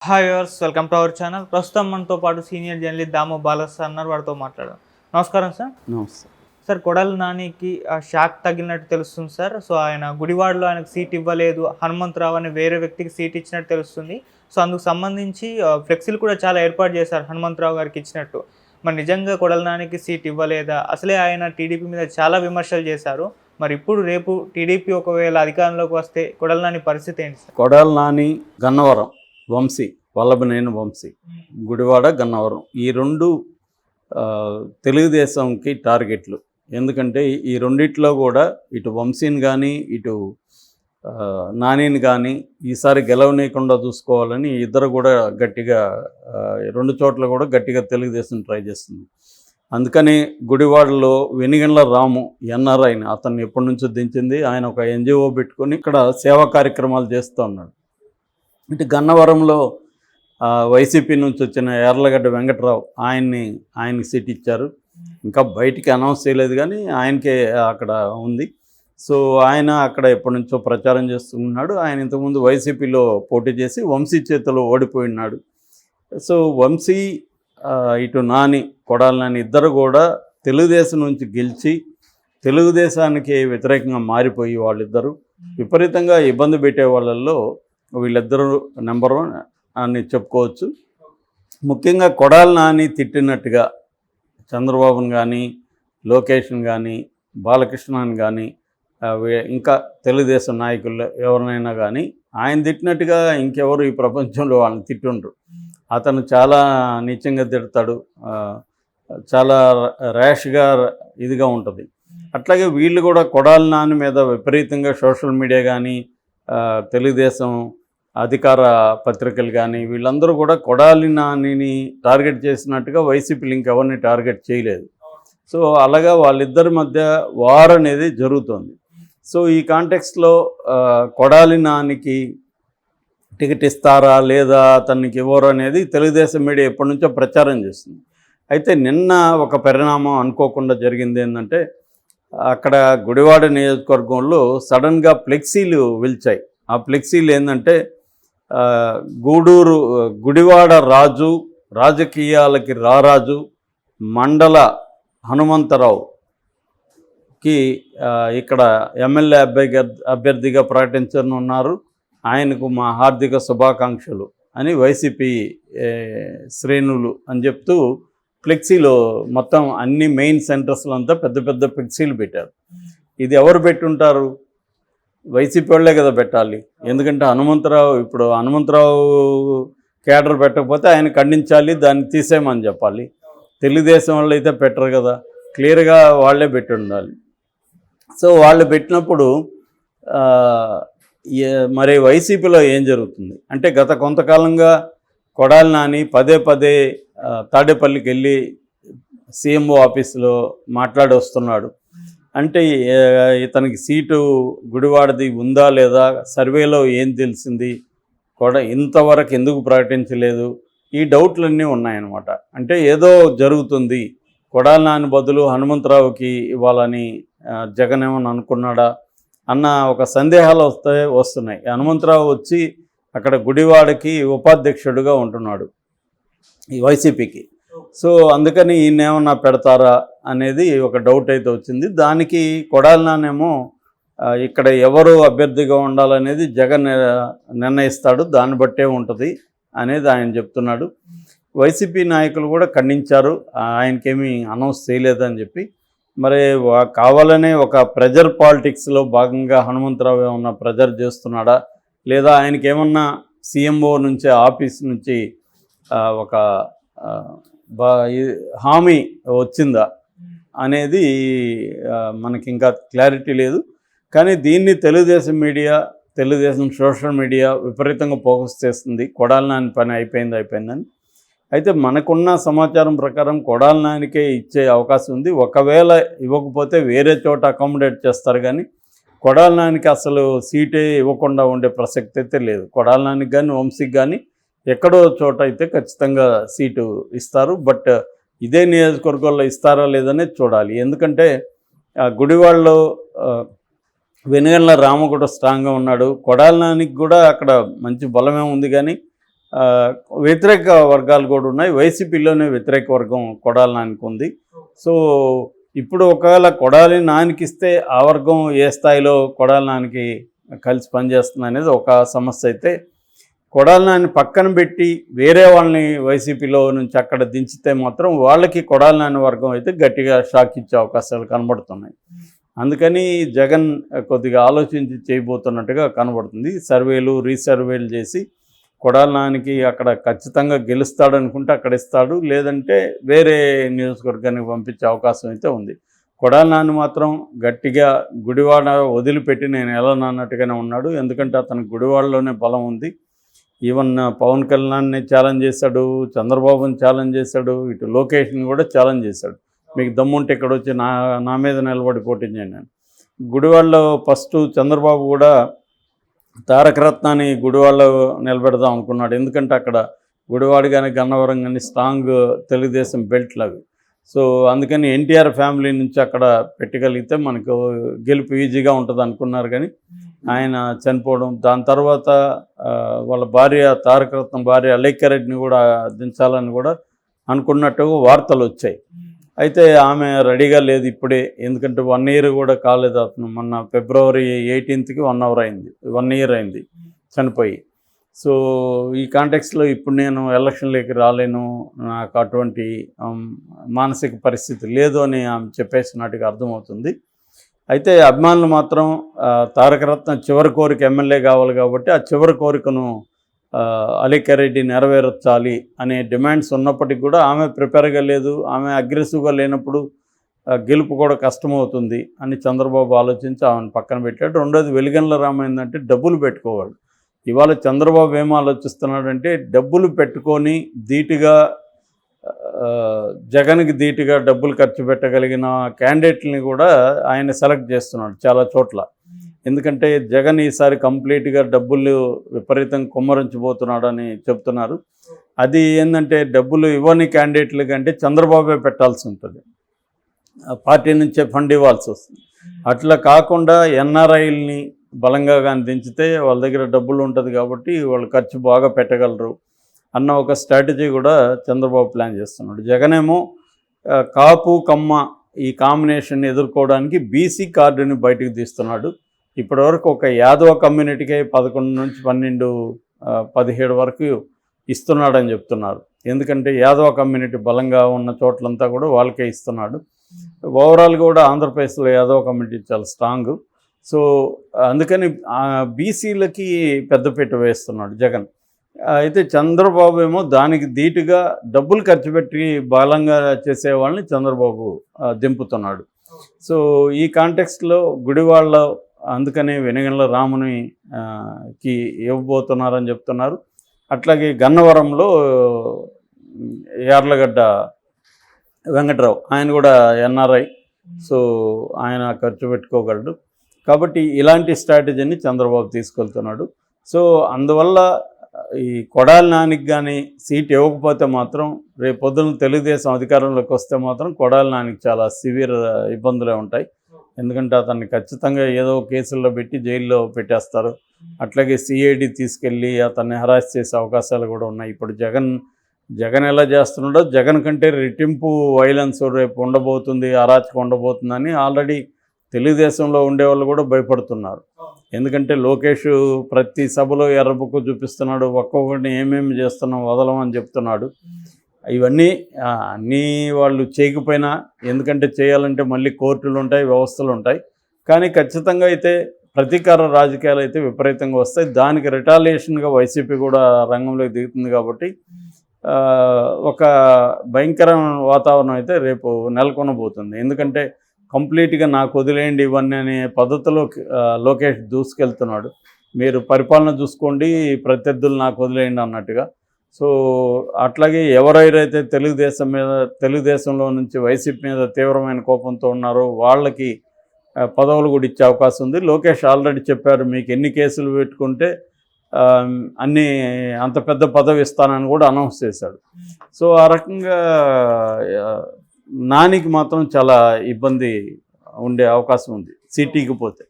Hi viewers, welcome to our channel. ప్రస్తుతం మనతో పాటు సీనియర్ జర్నలిస్ట్ దాము బాలస్ అన్నారు, వారితో మాట్లాడారు. నమస్కారం సార్. నమస్తే. సార్, కొడాలి నానికి షాక్ తగిలినట్టు తెలుస్తుంది సార్. సో ఆయన గుడివాడలో ఆయనకు సీట్ ఇవ్వలేదు, హనుమంతరావు అనే వేరే వ్యక్తికి సీట్ ఇచ్చినట్టు తెలుస్తుంది. సో అందుకు సంబంధించి ఫ్లెక్సీలు కూడా చాలా ఏర్పాటు చేశారు హనుమంతరావు గారికి ఇచ్చినట్టు. మరి నిజంగా కొడాలి నానికి సీట్ ఇవ్వలేదా? అసలే ఆయన టీడీపీ మీద చాలా విమర్శలు చేశారు. మరి ఇప్పుడు రేపు టీడీపీ ఒకవేళ అధికారంలోకి వస్తే కొడాలి నాని పరిస్థితి ఏంటి సార్? కొడాలి నాని, గన్నవరం వంశీ, వల్లభనేని వంశీ, గుడివాడ, గన్నవరం ఈ రెండు తెలుగుదేశంకి టార్గెట్లు. ఎందుకంటే ఈ రెండిట్లో కూడా ఇటు వంశీని కానీ ఇటు నానిని కానీ ఈసారి గెలవనీయకుండా చూసుకోవాలని ఇద్దరు కూడా గట్టిగా రెండు చోట్ల కూడా గట్టిగా తెలుగుదేశం ట్రై చేస్తుంది. అందుకని గుడివాడలో వెనిగండ్ల రాము ఎన్ఆర్ఐ అతన్ని ఎప్పటి నుంచో దించింది. ఆయన ఒక ఎన్జిఓ పెట్టుకొని ఇక్కడ సేవా కార్యక్రమాలు చేస్తూ ఉన్నాడు. ఇటు గన్నవరంలో వైసీపీ నుంచి వచ్చిన యార్లగడ్డ వెంకట్రావు ఆయనకి సీట్ ఇచ్చారు. ఇంకా బయటికి అనౌన్స్ చేయలేదు కానీ ఆయనకే అక్కడ ఉంది. సో ఆయన అక్కడ ఎప్పటి నుంచో ప్రచారం చేస్తున్నాడు. ఆయన ఇంతకుముందు వైసీపీలో పోటీ చేసి వంశీ చేతిలో ఓడిపోయినాడు. సో వంశీ ఇటు నాని, కొడాలి నాని ఇద్దరు కూడా తెలుగుదేశం నుంచి గెలిచి తెలుగుదేశానికి వ్యతిరేకంగా మారిపోయి వాళ్ళిద్దరూ విపరీతంగా ఇబ్బంది పెట్టే వాళ్ళల్లో వీళ్ళిద్దరూ నెంబర్ 1 అని చెప్పుకోవచ్చు. ముఖ్యంగా కొడాలి నాని తిట్టినట్టుగా చంద్రబాబుని కానీ, లోకేష్ని కానీ, బాలకృష్ణని కానీ, ఇంకా తెలుగుదేశం నాయకులు ఎవరినైనా కానీ ఆయన తిట్టినట్టుగా ఇంకెవరు ఈ ప్రపంచంలో వాళ్ళని తిట్టుండ్రు. అతను చాలా నీచంగా తిడతాడు, చాలా ర్యాష్గా ఇదిగా ఉంటుంది. అట్లాగే వీళ్ళు కూడా కొడాలి నాని మీద విపరీతంగా సోషల్ మీడియా కానీ, తెలుగుదేశం అధికార పత్రికలు కానీ వీళ్ళందరూ కూడా కొడాలి నానిని టార్గెట్ చేసినట్టుగా వైసీపీలు ఇంకెవరిని టార్గెట్ చేయలేదు. సో అలాగా వాళ్ళిద్దరి మధ్య వార్ అనేది జరుగుతుంది. సో ఈ కాంటెక్స్ట్లో కొడాలి నానికి టికెట్ ఇస్తారా లేదా, అతనికి ఇవ్వరు అనేది తెలుగుదేశం మీడియా ఎప్పటి నుంచో ప్రచారం చేస్తుంది. అయితే నిన్న ఒక పరిణామం అనుకోకుండా జరిగింది ఏంటంటే, అక్కడ గుడివాడ నియోజకవర్గంలో సడన్గా ఫ్లెక్సీలు వెలిచాయి. ఆ ఫ్లెక్సీలు ఏంటంటే, గుడివాడ రాజు, రాజకీయాలకి రారాజు, మండల హనుమంతరావుకి ఇక్కడ ఎమ్మెల్యే అభ్యర్థిగా ప్రకటించనున్నారు, ఆయనకు మా హార్దిక శుభాకాంక్షలు అని వైసీపీ శ్రేణులు అని చెప్తూ ఫ్లెక్సీలో మొత్తం అన్ని మెయిన్ సెంటర్స్లో అంతా పెద్ద పెద్ద ఫ్లెక్సీలు పెట్టారు. ఇది ఎవరు పెట్టుంటారు? వైసీపీ వాళ్ళే కదా పెట్టాలి. ఎందుకంటే హనుమంతరావు కేడర్ పెట్టకపోతే ఆయన ఖండించాలి, దాన్ని తీసేయమని చెప్పాలి. తెలుగుదేశం వాళ్ళు అయితే పెట్టరు కదా, క్లియర్గా వాళ్ళే పెట్టి ఉండాలి. సో వాళ్ళు పెట్టినప్పుడు మరి వైసీపీలో ఏం జరుగుతుంది అంటే, గత కొంతకాలంగా కొడాలి నాని పదే పదే తాడేపల్లికి వెళ్ళి సీఎంఓ ఆఫీసులో మాట్లాడి వస్తున్నాడు. అంటే ఇతనికి సీటు గుడివాడది ఉందా లేదా, సర్వేలో ఏం తెలిసింది, ఇంతవరకు ఎందుకు ప్రకటించలేదు, ఈ డౌట్లన్నీ ఉన్నాయన్నమాట. అంటే ఏదో జరుగుతుంది, కొడాలి నాని బదులు హనుమంతరావుకి ఇవ్వాలని జగన్ ఏమని అనుకున్నాడా అన్న ఒక సందేహాలు వస్తున్నాయి. హనుమంతరావు వచ్చి అక్కడ గుడివాడకి ఉపాధ్యక్షుడిగా ఉంటున్నాడు ఈ వైసీపీకి. సో అందుకని ఈయన ఏమన్నా పెడతారా అనేది ఒక డౌట్ అయితే వచ్చింది. దానికి కొడాలి నానేమో ఇక్కడ ఎవరు అభ్యర్థిగా ఉండాలనేది జగన్ నిర్ణయిస్తాడు, దాన్ని బట్టే ఉంటుంది అనేది ఆయన చెప్తున్నాడు. వైసీపీ నాయకులు కూడా ఖండించారు, ఆయనకేమీ అనౌన్స్ చేయలేదని చెప్పి. మరి కావాలనే ఒక ప్రెజర్ పాలిటిక్స్లో భాగంగా హనుమంతరావు ఏమన్నా ప్రెజర్ చేస్తున్నాడా, లేదా ఆయనకేమన్నా సీఎంఓ నుంచి ఆఫీస్ నుంచి ఒక హామీ వచ్చిందా అనేది మనకి ఇంకా క్లారిటీ లేదు. కానీ దీన్ని తెలుగుదేశం సోషల్ మీడియా విపరీతంగా ఫోకస్ చేస్తుంది. కొడాలి నాని పని అయిపోయిందని. అయితే మనకున్న సమాచారం ప్రకారం కొడాలి నానికే ఇచ్చే అవకాశం ఉంది. ఒకవేళ ఇవ్వకపోతే వేరే చోట అకామిడేట్ చేస్తారు, కానీ కొడాలి నానికి అసలు సీటే ఇవ్వకుండా ఉండే ప్రసక్తి అయితే లేదు. కొడాలి నానికి కానీ వంశీకి కానీ ఎక్కడో చోట అయితే ఖచ్చితంగా సీటు ఇస్తారు. బట్ ఇదే నియోజకవర్గంలో ఇస్తారా లేదనేది చూడాలి. ఎందుకంటే గుడివాడలో వెనుగండ్ల రాము కూడా స్ట్రాంగ్గా ఉన్నాడు. కొడాలి నానికి కూడా అక్కడ మంచి బలమే ఉంది, కానీ ఆ, వ్యతిరేక వర్గాలు కూడా ఉన్నాయి. వైసీపీలోనే వ్యతిరేక వర్గం కొడాలి నానికి ఉంది. సో ఇప్పుడు ఒకవేళ కొడాలి నానికి ఇస్తే ఆ వర్గం ఏ స్థాయిలో కొడాలి నానికి కలిసి పనిచేస్తుంది అనేది ఒక సమస్య అయితే, కొడాలి నాని పక్కన పెట్టి వేరే వాళ్ళని వైసీపీలో నుంచి అక్కడ దించితే మాత్రం వాళ్ళకి కొడాలి నాని వర్గం అయితే గట్టిగా షాక్ ఇచ్చే అవకాశాలు కనబడుతున్నాయి. అందుకని జగన్ కొద్దిగా ఆలోచించి చేయబోతున్నట్టుగా కనబడుతుంది. సర్వేలు రీసర్వేలు చేసి కొడాలి నానికి అక్కడ ఖచ్చితంగా గెలుస్తాడనుకుంటే అక్కడ ఇస్తాడు, లేదంటే వేరే నియోజకవర్గానికి పంపించే అవకాశం అయితే ఉంది. కొడాలి నాని మాత్రం గట్టిగా గుడివాడ వదిలిపెట్టి నేను వెళ్ళనన్నట్టుగానే ఉన్నాడు. ఎందుకంటే అతనికి గుడివాడలోనే బలం ఉంది. ఈవెన్ పవన్ కళ్యాణ్ని ఛాలెంజ్ చేశాడు, చంద్రబాబుని ఛాలెంజ్ చేశాడు, ఇటు లోకేష్ని కూడా ఛాలెంజ్ చేశాడు. మీకు దమ్ముంటే ఇక్కడ వచ్చి నా మీద నిలబడి పోటీ చేయండి. గుడివాడలో ఫస్ట్ చంద్రబాబు కూడా తారక రత్నాన్ని గుడివాడలో నిలబెడదాం అనుకున్నాడు. ఎందుకంటే అక్కడ గుడివాడ కానీ గన్నవరం కానీ స్ట్రాంగ్ తెలుగుదేశం బెల్ట్లు అవి. సో అందుకని ఎన్టీఆర్ ఫ్యామిలీ నుంచి అక్కడ పెట్టగలిగితే మనకు గెలుపు ఈజీగా ఉంటుంది అనుకున్నారు. కానీ ఆయన చనిపోవడం, దాని తర్వాత వాళ్ళ భార్య తారక రత్నం భార్య అలేఖ్యారెడ్డిని కూడా దించాలని కూడా అనుకున్నట్టుగా వార్తలు వచ్చాయి. అయితే ఆమె రెడీగా లేదు ఇప్పుడే, ఎందుకంటే 1 year కూడా కాలేదు. అతను మొన్న February 18th 1 year అయింది చనిపోయి. సో ఈ కాంటెక్స్లో ఇప్పుడు నేను ఎలక్షన్లోకి రాలేను, నాకు అటువంటి మానసిక పరిస్థితి లేదు అని ఆమె చెప్పేసినట్టుగా అర్థమవుతుంది. అయితే అభిమానులు మాత్రం తారక రత్న చివరి కోరిక ఎమ్మెల్యే కావాలి కాబట్టి ఆ చివరి కోరికను అలేఖ్యారెడ్డి నెరవేర్చాలి అనే డిమాండ్స్ ఉన్నప్పటికీ కూడా ఆమె ప్రిపేర్గా లేదు, ఆమె అగ్రెసివ్గా లేనప్పుడు గెలుపు కూడా కష్టమవుతుంది అని చంద్రబాబు ఆలోచించి ఆమెను పక్కన పెట్టాడు. రెండోది వెలిగండ్ల రామ ఏంటంటే డబ్బులు పెట్టుకోవాలి. ఇవాళ చంద్రబాబు ఏం ఆలోచిస్తున్నాడంటే డబ్బులు పెట్టుకొని ధీటుగా జగన్కి ధీటుగా డబ్బులు ఖర్చు పెట్టగలిగిన క్యాండిడేట్ని కూడా ఆయన సెలెక్ట్ చేస్తున్నాడు చాలా చోట్ల. ఎందుకంటే జగన్ ఈసారి కంప్లీట్గా డబ్బులు విపరీతంగా కుమ్మరించబోతున్నాడని చెప్తున్నారు. అది ఏంటంటే డబ్బులు ఇవ్వని క్యాండిడేట్ల కంటే చంద్రబాబే పెట్టాల్సి ఉంటుంది, పార్టీ నుంచే ఫండ్ ఇవ్వాల్సి వస్తుంది. అట్లా కాకుండా ఎన్ఆర్ఐల్ని బలంగా కానీ దించితే వాళ్ళ దగ్గర డబ్బులు ఉంటుంది కాబట్టి వాళ్ళు ఖర్చు బాగా పెట్టగలరు అన్న ఒక స్ట్రాటజీ కూడా చంద్రబాబు ప్లాన్ చేస్తున్నాడు. జగనేమో కాపు కమ్మ ఈ కాంబినేషన్ ఎదుర్కోవడానికి బీసీ కార్డుని బయటకు తీస్తున్నాడు. ఇప్పటివరకు ఒక యాదవ కమ్యూనిటీకే 11 నుంచి 12, 17 వరకు ఇస్తున్నాడని చెప్తున్నారు. ఎందుకంటే యాదవ కమ్యూనిటీ బలంగా ఉన్న చోట్లంతా కూడా వాళ్ళకే ఇస్తున్నాడు. ఓవరాల్గా కూడా ఆంధ్రప్రదేశ్లో యాదవ కమ్యూనిటీ చాలా స్ట్రాంగ్. సో అందుకని బీసీలకి పెద్దపీట వేస్తున్నాడు జగన్. అయితే చంద్రబాబు ఏమో దానికి ధీటుగా డబ్బులు ఖర్చు పెట్టి బలంగా చేసే వాళ్ళని చంద్రబాబు దింపుతున్నాడు. సో ఈ కాంటెక్స్ట్లో గుడివాడలో అందుకనే వెనుగండ్ల రాముని కి ఇవ్వబోతున్నారని చెప్తున్నారు. అట్లాగే గన్నవరంలో యార్లగడ్డ వెంకట్రావు ఆయన కూడా ఎన్ఆర్ఐ, సో ఆయన ఖర్చు పెట్టుకోగలడు. కాబట్టి ఇలాంటి స్ట్రాటజీని చంద్రబాబు తీసుకెళ్తున్నాడు. సో అందువల్ల ఈ కొడాలి నానికి కానీ సీట్ ఇవ్వకపోతే మాత్రం రేపు పొద్దున్న తెలుగుదేశం అధికారంలోకి వస్తే మాత్రం కొడాలి నానికి చాలా సివియర్ ఇబ్బందులే ఉంటాయి. ఎందుకంటే అతన్ని ఖచ్చితంగా ఏదో కేసుల్లో పెట్టి జైల్లో పెట్టేస్తారు. అట్లాగే సిఐడి తీసుకెళ్ళి అతన్ని హరాస్ చేసే అవకాశాలు కూడా ఉన్నాయి. ఇప్పుడు జగన్ ఎలా చేస్తున్నాడో జగన్ కంటే రెట్టింపు వైలెన్స్ రేపు ఉండబోతుంది, అరాచకం ఉండబోతుందని ఆల్రెడీ తెలుగుదేశంలో ఉండేవాళ్ళు కూడా భయపడుతున్నారు. ఎందుకంటే లోకేష్ ప్రతి సభలో ఎర్రబుక్కు చూపిస్తున్నాడు, ఒక్కొక్కరిని ఏమేమి చేస్తున్నాం వదలమని చెప్తున్నాడు. ఇవన్నీ అన్నీ వాళ్ళు చేయకపోయినా, ఎందుకంటే చేయాలంటే మళ్ళీ కోర్టులు ఉంటాయి, వ్యవస్థలు ఉంటాయి. కానీ ఖచ్చితంగా అయితే ప్రతీకార రాజకీయాలు అయితే విపరీతంగా వస్తాయి. దానికి రిటాలియేషన్గా వైసీపీ కూడా రంగంలోకి దిగుతుంది. కాబట్టి ఒక భయంకరమైన వాతావరణం అయితే రేపు నెలకొనబోతుంది. ఎందుకంటే కంప్లీట్గా నాకు వదిలేయండి ఇవన్నీ అనే పద్ధతిలో లోకేష్ దూసుకెళ్తున్నాడు. మీరు పరిపాలన చూసుకోండి, ప్రత్యర్థులు నాకు వదిలేయండి అన్నట్టుగా. సో అట్లాగే ఎవరైతే తెలుగుదేశంలో నుంచి వైసీపీ మీద తీవ్రమైన కోపంతో ఉన్నారో వాళ్ళకి పదవులు కూడా ఇచ్చే అవకాశం ఉంది. లోకేష్ ఆల్రెడీ చెప్పారు, మీకు ఎన్ని కేసులు పెట్టుకుంటే అంత పెద్ద పదవి ఇస్తానని కూడా అనౌన్స్ చేశాడు. సో ఆ రకంగా నానికి మాత్రం చాలా ఇబ్బంది ఉండే అవకాశం ఉంది సీటీకి పోతే.